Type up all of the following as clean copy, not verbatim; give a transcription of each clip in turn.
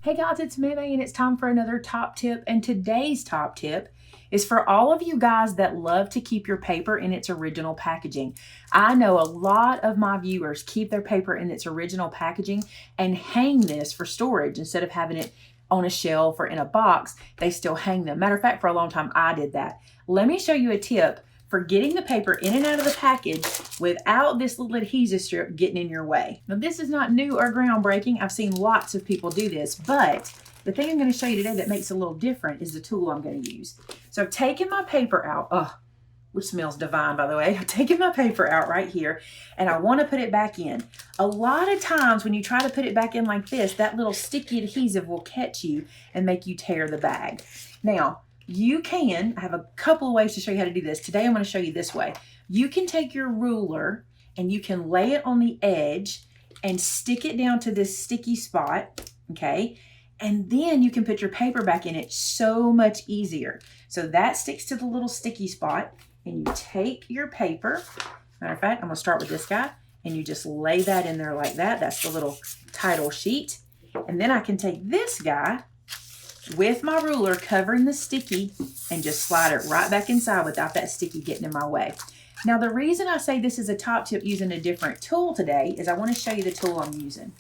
Hey guys, it's Maymay and it's time for another top tip. And today's top tip is for all of you guys that love to keep your paper in its original packaging. I know a lot of my viewers keep their paper in its original packaging and hang this for storage instead of having it on a shelf or in a box. They still hang them. Matter of fact, for a long time I did that. Let me show you a tip for getting the paper in and out of the package without this little adhesive strip getting in your way. Now this is not new or groundbreaking. I've seen lots of people do this, but the thing I'm going to show you today that makes it a little different is the tool I'm going to use. So I've taken my paper out, which smells divine by the way. I've taken my paper out right here and I want to put it back in. A lot of times when you try to put it back in like this, that little sticky adhesive will catch you and make you tear the bag. Now, I have a couple of ways to show you how to do this. Today I'm going to show you this way. You can take your ruler and you can lay it on the edge and stick it down to this sticky spot, okay? And then you can put your paper back in it so much easier. So that sticks to the little sticky spot and you take your paper. Matter of fact, I'm going to start with this guy and you just lay that in there like that. That's the little title sheet. And then I can take this guy with my ruler covering the sticky and just slide it right back inside without that sticky getting in my way. Now the reason I say this is a top tip using a different tool today is I want to show you the tool I'm using.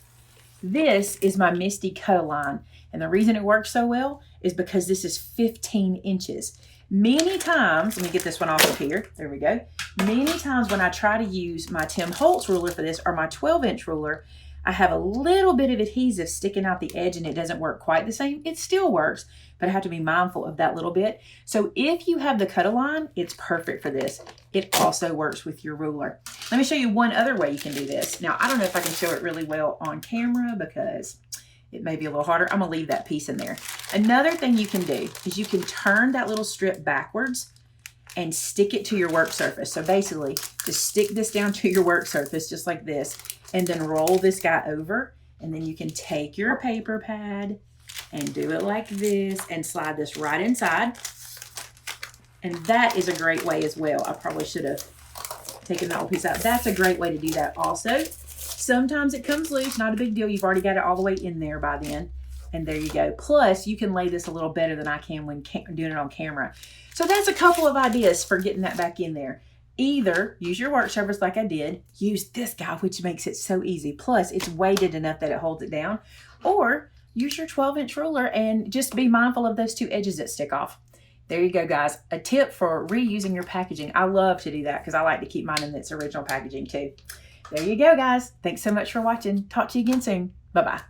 This is my Misty Cut-A-Line, and the reason it works so well is because this is 15 inches. Many times, let me get this one off of here, there we go. Many times when I try to use my Tim Holtz ruler for this or my 12-inch ruler, I have a little bit of adhesive sticking out the edge and it doesn't work quite the same. It still works, but I have to be mindful of that little bit. So if you have the Cut-A-Line, it's perfect for this. It also works with your ruler. Let me show you one other way you can do this. Now, I don't know if I can show it really well on camera because it may be a little harder. I'm gonna leave that piece in there. Another thing you can do is you can turn that little strip backwards and stick it to your work surface. So basically, just stick this down to your work surface just like this, and then roll this guy over, and then you can take your paper pad and do it like this and slide this right inside. And that is a great way as well. I probably should have taken that whole piece out. That's a great way to do that also. Sometimes it comes loose, not a big deal. You've already got it all the way in there by then. And there you go. Plus, you can lay this a little better than I can when doing it on camera. So that's a couple of ideas for getting that back in there. Either use your work surface like I did, use this guy, which makes it so easy. Plus, it's weighted enough that it holds it down. Or use your 12-inch ruler and just be mindful of those two edges that stick off. There you go, guys. A tip for reusing your packaging. I love to do that because I like to keep mine in its original packaging too. There you go, guys. Thanks so much for watching. Talk to you again soon. Bye-bye.